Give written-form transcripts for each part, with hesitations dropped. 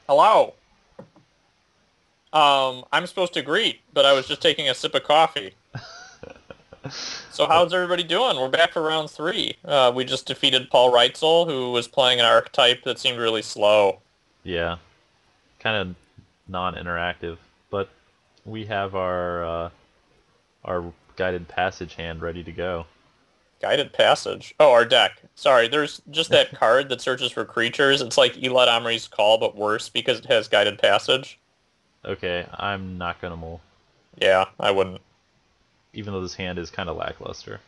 Hello. I'm supposed to greet, but I was just taking a sip of coffee. So Uh, how's everybody doing? We're back for round three. We just defeated Paul Reitzel, who was playing an archetype that seemed really slow. yeah, kind of non-interactive, but we have our guided passage hand ready to go. Guided Passage. Oh, our deck. Sorry, there's just that card that searches for creatures. It's like Elad Omri's Call, but worse because it has Guided Passage. Okay, I'm not gonna mull, Yeah, I wouldn't. even though this hand is kind of lackluster,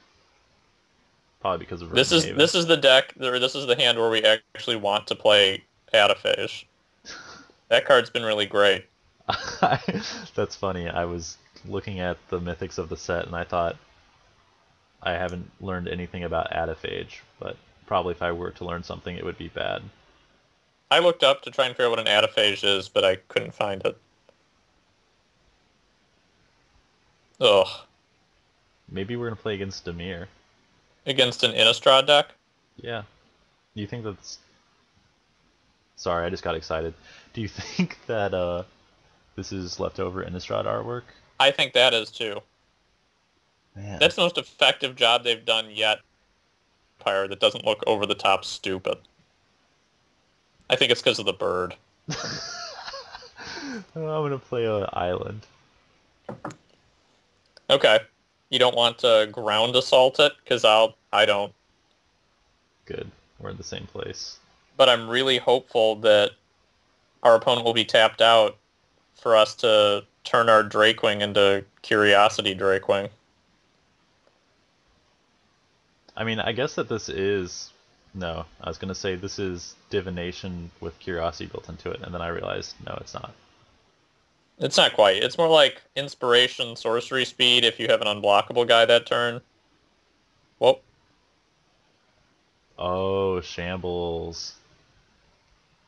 probably because of This Verdant is Haven. this is the deck, or this is the hand where we actually want to play Adaphage. That card's been really great. That's funny. I was looking at the mythics of the set, and I thought I haven't learned anything about Adaphage, but probably if I were to learn something, it would be bad. I looked up to try and figure out what an adaphage is, but I couldn't find it. Ugh. Maybe we're gonna play against Demir. Against an Innistrad deck? Yeah. Do you think that's Sorry, I just got excited. Do you think that this is leftover Innistrad artwork? I think that is too. Man. That's the most effective job they've done yet, Pyre, that doesn't look over the top stupid. I think it's because of the bird. I'm gonna play a island. Okay. You don't want to ground assault it? Because I don't. Good. We're in the same place. But I'm really hopeful that our opponent will be tapped out for us to turn our Drakewing into Curiosity Drakewing. I mean, I guess that this is no. I was gonna say this is divination with curiosity built into it, and then I realized no, it's not. It's not quite. It's more like Inspiration, Sorcery Speed if you have an unblockable guy that turn. Well, Oh, shambles.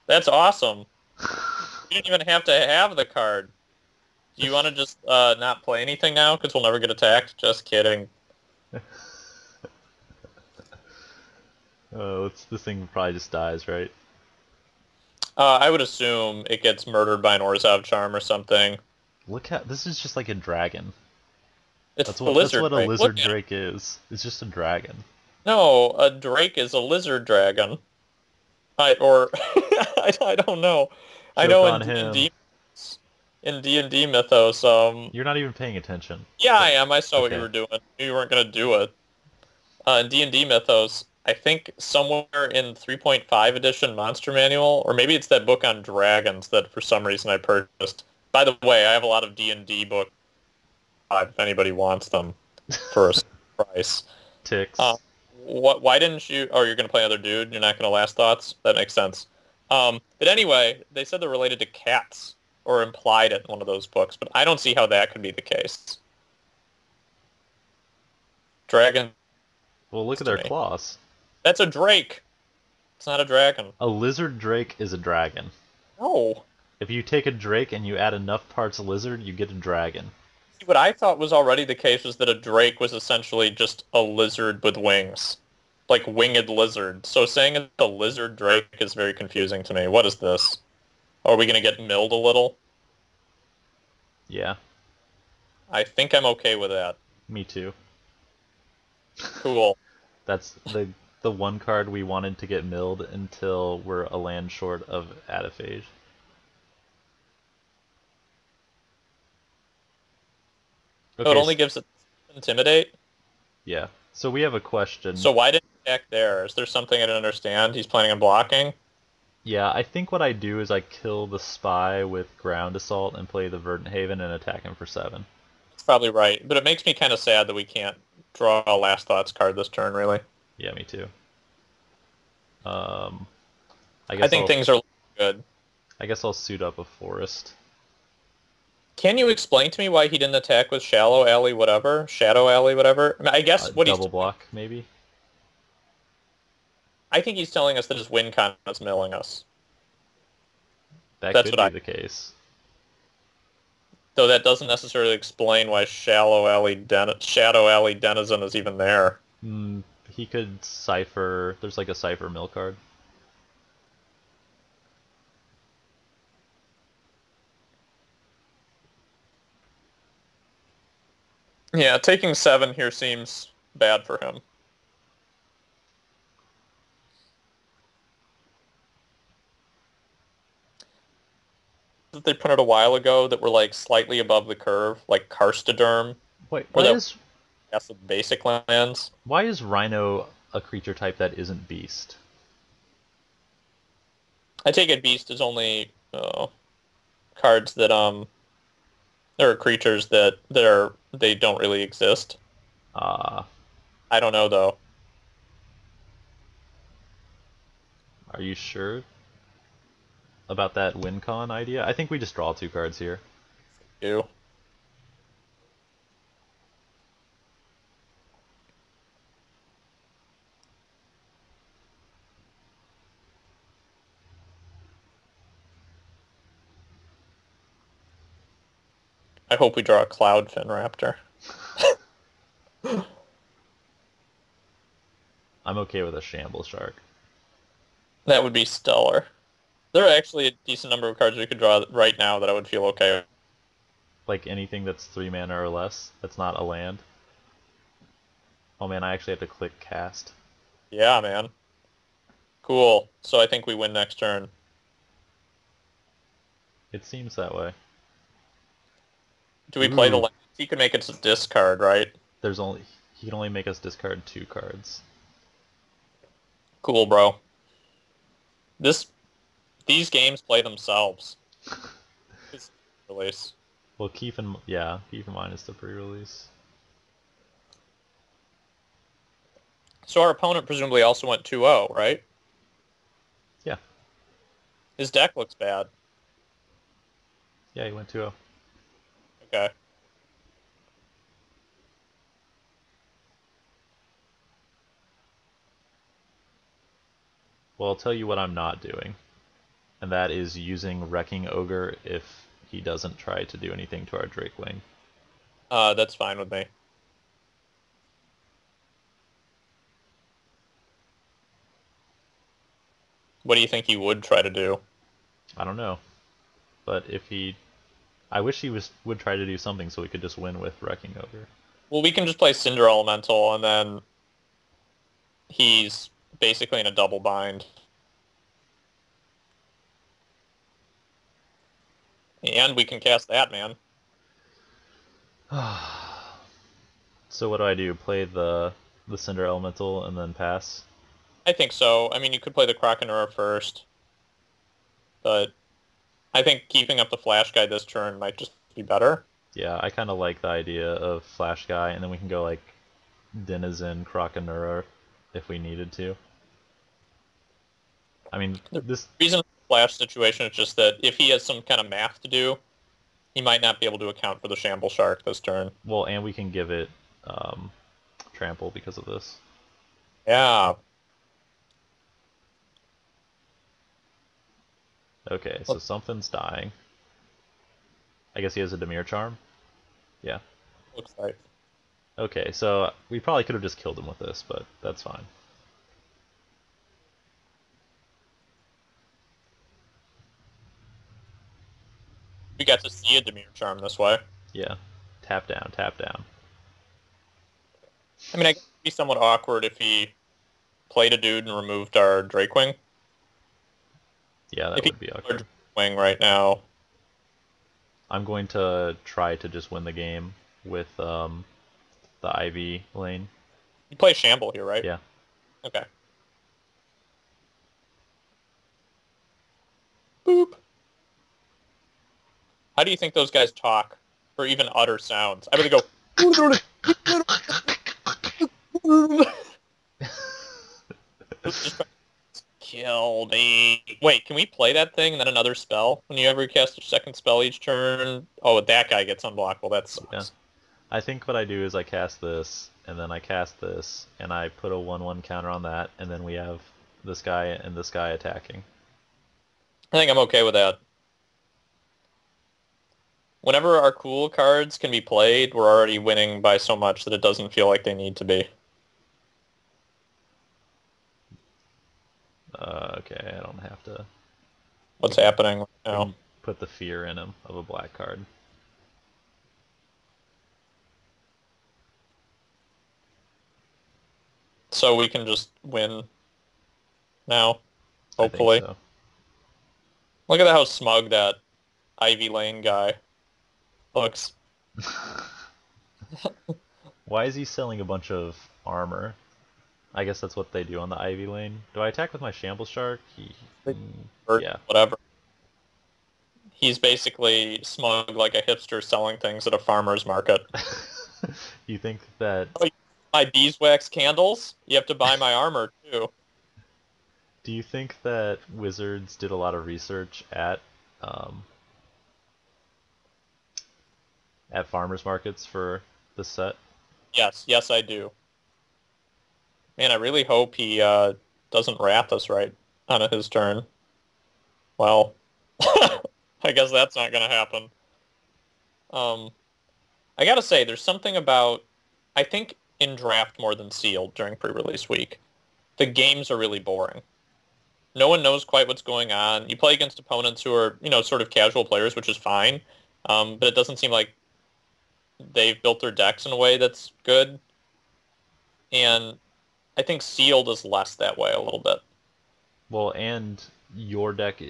that's awesome. You didn't even have to have the card. Do you want to just not play anything now? Because we'll never get attacked? Just kidding. Oh, this thing probably just dies, right? I would assume it gets murdered by an Orzhov Charm or something. Look at this is just like a dragon. It's That's the what Lizard a Drake. Look lizard at him. drake is. It's just a dragon. No, a Drake is a lizard dragon. Or I don't know. I Joke know on him. In D&D mythos, You're not even paying attention. yeah, I But am. I saw what you okay. were doing. You weren't gonna do it. In D&D Mythos, I think somewhere in 3.5 edition Monster Manual, or maybe it's that book on dragons that for some reason I purchased. By the way, I have a lot of D&D books if anybody wants them for a price. Uh, Ticks. why didn't you? Oh, you're gonna play another dude. You're not gonna last thoughts. That makes sense. But anyway, they said they're related to cats or implied it in one of those books, but I don't see how that could be the case. Dragons Well, look at to their me. claws. That's a drake. It's not a dragon. A lizard drake is a dragon. No. If you take a drake and you add enough parts lizard, you get a dragon. See, what I thought was already the case was that a drake was essentially just a lizard with wings. Like winged lizard. So saying it's a lizard drake is very confusing to me. What is this? Are we going to get milled a little? Yeah, I think I'm okay with that. me too. Cool. That's the one card we wanted to get milled until we're a land short of Adaphage. So it Okay, only gives it intimidate. yeah. So we have a question. So why didn't he attack there? Is there something I didn't understand? He's planning on blocking? Yeah, I think what I do is I kill the spy with ground assault and play the Verdant Haven and attack him for 7. That's probably right. But it makes me kind of sad that we can't draw a Last Thoughts card this turn, really. Yeah, me too. Um, I I guess think I'll things are good. suit up a forest. Can you explain to me why he didn't attack with Shallow Alley, whatever? Shadow Alley, whatever? I mean, I guess what he's Double block maybe. I think he's telling us that his win con is milling us. That That's could what be I. the case. Though that doesn't necessarily explain why Shadow Alley Denizen is even there. Hmm, he could cipher. There's like a cipher mill card. Yeah, taking 7 here seems bad for him. That they printed a while ago that were like slightly above the curve, like Karstoderm, Wait, or that yes, with basic lands. why is Rhino a creature type that isn't Beast? I take it Beast is only cards that there are creatures that they don't really exist. Uh, I don't know though. are you sure about that WinCon idea? I think we just draw 2 cards here. You. I hope we draw a Cloudfin Raptor. I'm okay with a Shamble Shark. That would be stellar. There are actually a decent number of cards we could draw right now that I would feel okay with. Like anything that's 3 mana or less, that's not a land. Oh man, I actually have to click cast. Yeah, man. Cool. So I think we win next turn. It seems that way. Do we play the Ooh, land? He could make it a discard, right? there's only he can only make us discard 2 cards. Cool, bro. This these games play themselves. This release. Well, keep in mind it's the pre-release. So our opponent presumably also went 2-0, right? Yeah, His deck looks bad. yeah, he went 2-0. Okay. Well, I'll tell you what I'm not doing, and that is using Wrecking Ogre if he doesn't try to do anything to our Drakewing. That's fine with me. What do you think he would try to do? I don't know, but I wish he would try to do something so we could just win with Wrecking Ogre. Well, we can just play Cinder Elemental, and then he's basically in a double bind. And we can cast that, man. So what do I do? Play the Cinder Elemental and then pass? I think so. I mean, you could play the Krakenura first, but I think keeping up the Flash guy this turn might just be better. Yeah, I kind of like the idea of Flash Guy, and then we can go like Denizen, Krakenura if we needed to. I mean, The this. reason for the Flash situation is just that if he has some kind of math to do, he might not be able to account for the Shamble Shark this turn. Well, and we can give it um, trample because of this. Yeah. Okay, so something's dying. I guess he has a Demir Charm? Yeah. Looks like. Okay, so we probably could have just killed him with this, but that's fine. We got to see a Demir Charm this way. Yeah. Tap down, tap down. I mean, I guess it'd be somewhat awkward if he played a dude and removed our Drakewing. Yeah, that If he would be our awkward. Drakewing right now, I'm going to try to just win the game with the Ivy lane. you play Shamble here, right? Yeah. Okay. Boop. How do you think those guys talk, or even utter sounds? I bet they go. Just try to kill me. Wait, can we play that thing and then another spell when you ever cast a second spell each turn? Oh, that guy gets unblockable. That Yeah. sucks. I think what I do is I cast this, and then I cast this, and I put a 1/1 counter on that, and then we have this guy and this guy attacking. I think I'm okay with that. Whenever our cool cards can be played, we're already winning by so much that it doesn't feel like they need to be. Okay, I don't have to. What's happening right We now? can put the fear in him of a black card. so we can just win now, I think hopefully. so. Look at how smug that Ivy Lane guy looks. Why is he selling a bunch of armor? I guess that's what they do on the Ivy Lane. Do I attack with my Shambles Shark? Or Yeah. whatever. He's basically smug like a hipster selling things at a farmer's market. You think that Oh, you buy beeswax candles? You have to buy my armor too. do you think that Wizards did a lot of research um, at farmers markets for the set? Yes, yes, I do. Man, I really hope he doesn't wrath us right on his turn. Well, I guess that's not gonna happen. Um, I gotta say, there's something about I think in draft more than sealed during pre-release week, the games are really boring. No one knows quite what's going on. You play against opponents who are, sort of casual players, which is fine. But it doesn't seem like they've built their decks in a way that's good. And I think sealed is less that way a little bit. Well, and your deck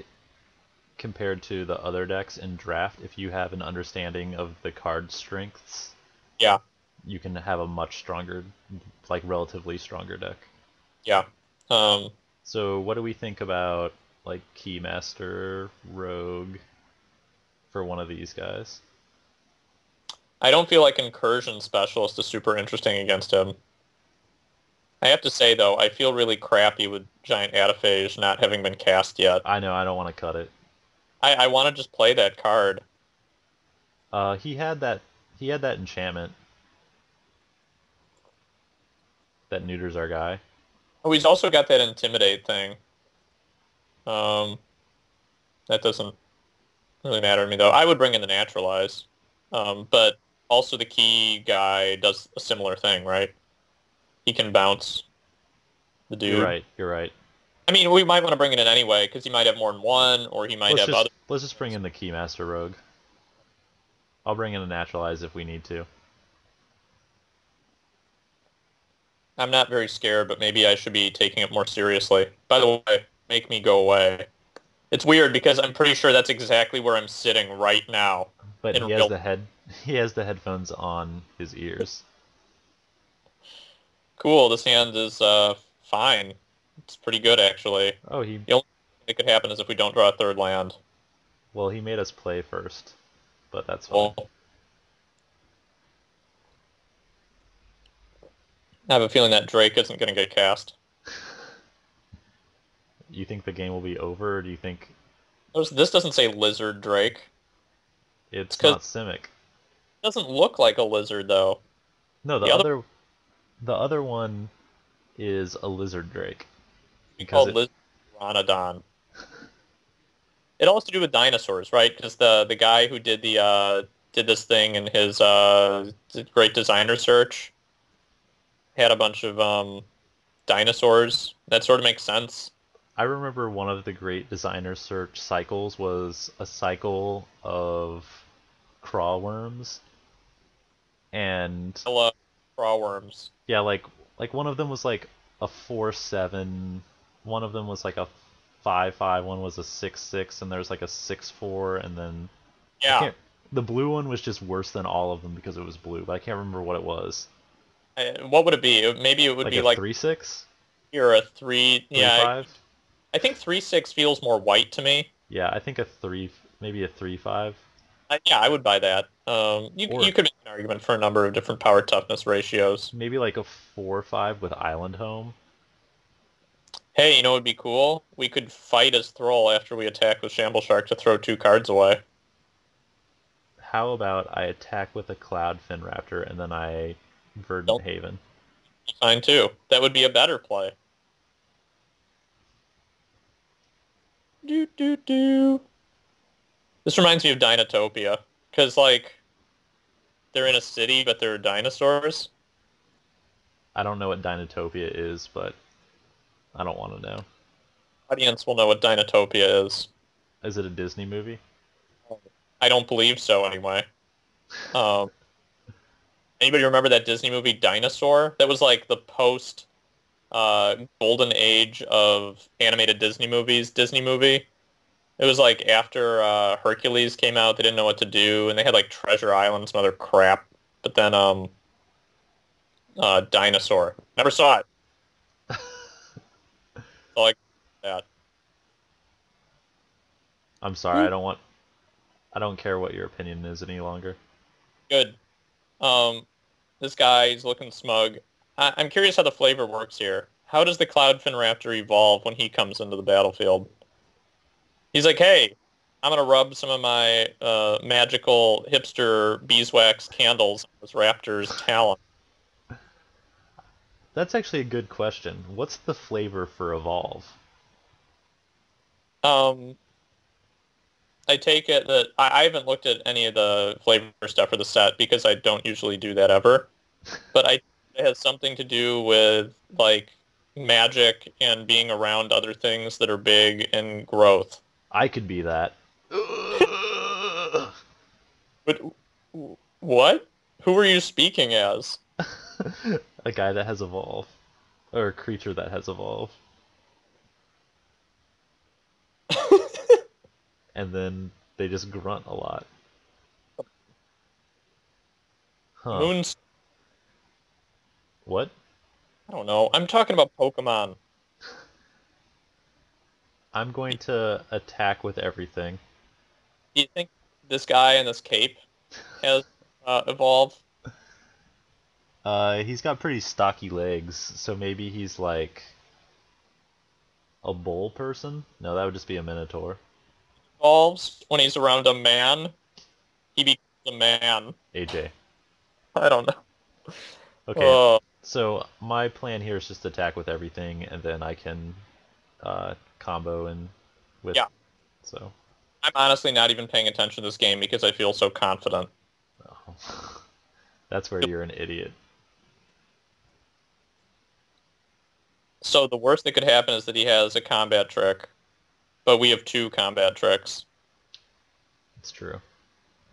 compared to the other decks in draft, if you have an understanding of the card strengths, Yeah, you can have a much stronger, like relatively stronger deck. yeah. Um, So what do we think about like Keymaster, Rogue for one of these guys? I don't feel like Incursion Specialist is super interesting against him. I have to say, though, I feel really crappy with Giant Ataphage not having been cast yet. I know I don't want to cut it. I want to just play that card. He had that enchantment that neuters our guy. Oh, he's also got that Intimidate thing. Um, that doesn't really matter to me, though. I would bring in the Naturalize. But also the key guy does a similar thing, right? He can bounce the You're dude. right. You're right. I mean, we might want to bring it in anyway, because he might have more than one, or he might have other. Let's just bring in the Keymaster Rogue. I'll bring in a Naturalize if we need to. I'm not very scared, but maybe I should be taking it more seriously. By the way, make me go away. It's weird because I'm pretty sure that's exactly where I'm sitting right now But in he has real. the head he has the headphones on his ears. Cool. This hand is fine. It's pretty good actually. Oh, he The only thing that could happen is if we don't draw a third land. well, he made us play first, but that's fine. Well, I have a feeling that Drake isn't going to get cast. You think the game will be over, or do you think This doesn't say Lizard Drake. It's it's because not it Simic? doesn't look like a lizard though. No, The other the other one is a lizard drake we because called it Lizard Ronodon. It all has to do with dinosaurs, right? Because the guy who did this thing in his great designer search had a bunch of dinosaurs. That sort of makes sense. I remember one of the great designer search cycles was a cycle of craw worms and I love crawworms. yeah, like one of them was like a 4/7, one of them was like a 5/5, one was a 6/6, and there's like a 6/4, and then I Yeah. can't. The blue one was just worse than all of them because it was blue, but I can't remember what it was. What would it be? Maybe it would Like be a like 3/6, here a three. three Yeah, five. I think 3/6 feels more white to me. Yeah, I think a three, maybe a 3/5, Yeah, I would buy that. You or could make an argument for a number of different power toughness ratios. maybe like a 4/5 with Island Home. Hey, you know what would be cool? We could fight as Thrall after we attack with Shamble Shark to throw two cards away. How about I attack with a Cloud Fin Raptor and then I Verdant Don't Haven? be fine too. That would be a better play. Do do do. This reminds me of Dinotopia, because like they're in a city, but they're dinosaurs. I don't know what Dinotopia is, but I don't want to know. Audience will know what Dinotopia is. Is it a Disney movie? I don't believe so anyway. Anybody remember that Disney movie Dinosaur? That was like the post. golden age of animated Disney movies, Disney movie. It was like after Hercules came out, they didn't know what to do, and they had like Treasure Island and some other crap. But then Dinosaur. Never saw it. So like that. I'm sorry, I don't care what your opinion is any longer. Good. Um, this guy, he's looking smug. I'm curious how the flavor works here. How does the Cloudfin Raptor evolve when he comes into the battlefield? He's like, hey, I'm gonna rub some of my magical hipster beeswax candles on this raptor's talon. That's actually a good question. What's the flavor for Evolve? Um, I take it that I haven't looked at any of the flavor stuff for the set because I don't usually do that ever. But I it has something to do with like magic and being around other things that are big and growth. I could be that. But what? Who are you speaking as? A guy that has evolved. Or a creature that has evolved. And then they just grunt a lot. Huh. Moons? What? I don't know. I'm talking about Pokemon. I'm going to attack with everything. Do you think this guy in this cape has evolved? He's got pretty stocky legs, so maybe he's like a bull person? No, that would just be a minotaur. Evolves when he's around a man? He becomes a man. AJ. I don't Okay, know. so my plan here is just attack with everything, and then I can combo and with. Yeah, So. I'm honestly not even paying attention to this game because I feel so confident. Oh. That's where you're an idiot. So the worst that could happen is that he has a combat trick, but we have two combat tricks. It's true.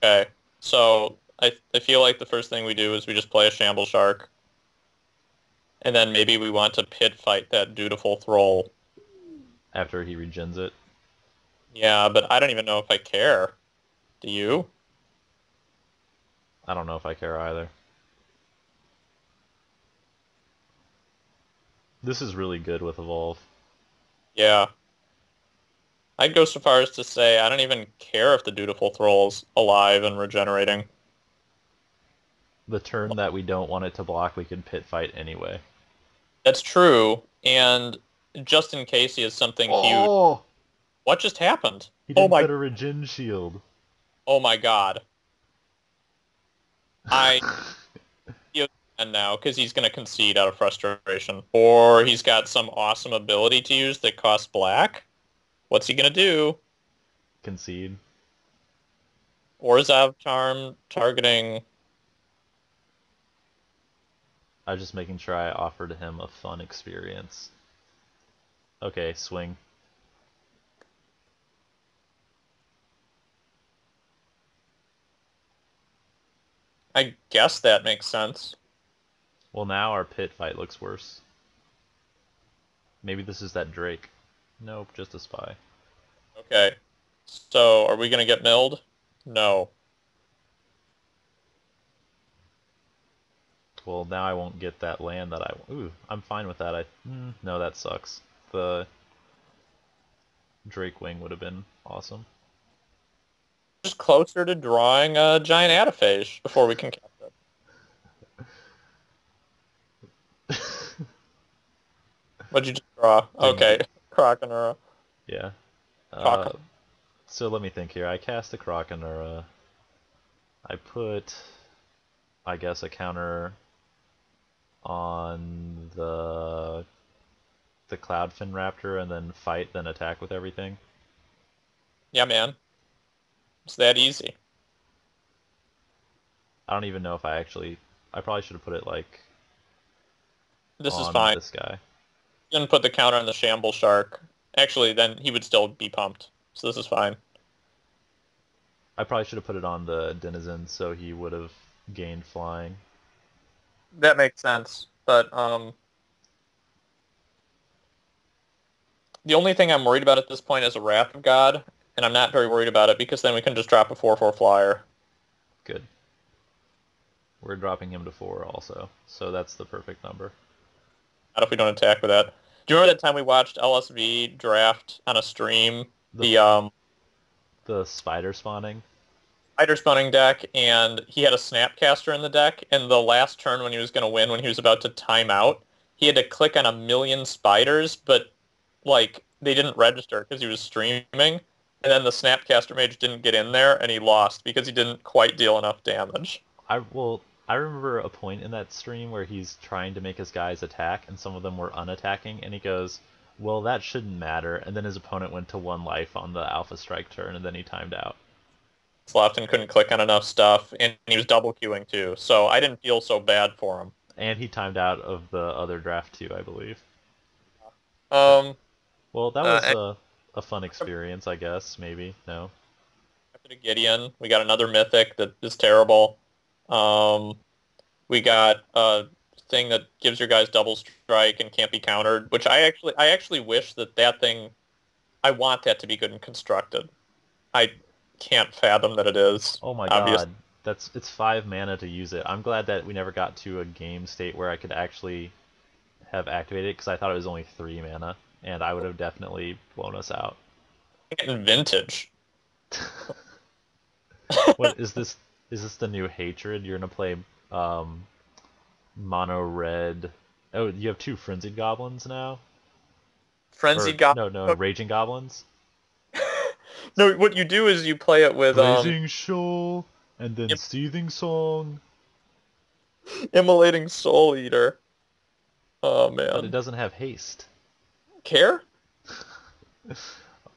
Okay, so I feel like the first thing we do is we just play a Shamble Shark, and then maybe we want to pit fight that dutiful Thrall. After he regens it. Yeah, but I don't even know if I care. Do you? I don't know if I care either. This is really good with Evolve. Yeah. I'd go so far as to say I don't even care if the dutiful Thrall's alive and regenerating. The turn that we don't want it to block, we can pit fight anyway. That's true, and just in case he has something huge. Oh! What just happened? He Oh didn't my, put a regen shield. oh my God. I feel and now because he's going to concede out of frustration, or he's got some awesome ability to use that costs black. What's he going to do? Concede. Or Zav Charm targeting. I was just making sure I offered him a fun experience. Okay, swing. I guess that makes sense. Well, now our pit fight looks worse. Maybe this is that Drake. Nope, just a spy. Okay. So are we going to get milled? No. Well, now I won't get that land that I. Ooh, I'm fine with that. No, that sucks. The Drake wing would have been awesome. Just closer to drawing a giant Ataphage before we can cast it. What'd you just draw? Didn't Okay. get. Croconura. Yeah. Uh, Croc. so let me think here. I cast a Croconura. I put, I guess, a counter on the Cloudfin Raptor, and then fight, then attack with everything. Yeah, man. It's that easy. I don't even know if I actually. I probably should have put it like This is on fine. this guy. Didn't put the counter on the Shamble Shark. Actually, then he would still be pumped. So this is fine. I probably should have put it on the Denizen, so he would have gained flying. That makes sense. But The only thing I'm worried about at this point is a Wrath of God, and I'm not very worried about it because then we can just drop a 4/4 flyer. Good. We're dropping him to 4 also, so that's the perfect number. Not if we don't attack with that. Do you remember that time we watched LSV draft on a stream? The The spider spawning. spider spawning deck, and he had a Snapcaster in the deck, and the last turn when he was going to win, when he was about to time out, he had to click on a million spiders, but like they didn't register because he was streaming, and then the Snapcaster mage didn't get in there, and he lost because he didn't quite deal enough damage. I remember a point in that stream where he's trying to make his guys attack, and some of them were unattacking, and he goes, "Well, that shouldn't matter." And then his opponent went to 1 life on the Alpha Strike turn, and then he timed out. Left and couldn't click on enough stuff, and he was double queuing too, so I didn't feel so bad for him. And he timed out of the other draft too, I believe. But, Um, well, that was uh, a fun experience, I guess. Maybe no. after the Gideon, we got another mythic that is terrible. Um, we got a thing that gives your guys double strike and can't be countered, which I actually wish that thing, I want that to be good and constructed. I can't fathom that it is, Oh my obviously. God, it's 5 mana to use it. I'm glad that we never got to a game state where I could actually have activated it because I thought it was only 3 mana, and I would have definitely blown us out. In Vintage. What is this? Is this the new hatred? You're gonna play um, mono red. Oh, you have 2 frenzied goblins now, or Frenzied God. no, raging goblins. No, what you do is you play it with Blazing Shoal and then Im- Seething Song. Immolating Soul Eater. Oh But it man. doesn't have haste. Care?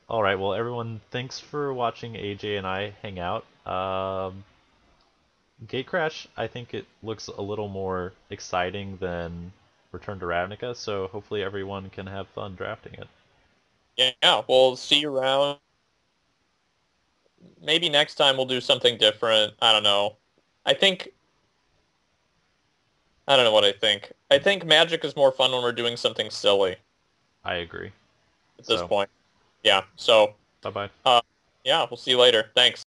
All right, well, everyone, thanks for watching AJ and I hang out. Gatecrash, I think it looks a little more exciting than Return to Ravnica, so hopefully everyone can have fun drafting it. Yeah, we'll see you around. Maybe next time we'll do something different. I don't know. I think I don't know what I think. I think Magic is more fun when we're doing something silly I agree. at this So, point. Yeah. So, bye bye. uh, yeah, we'll see you later. Thanks.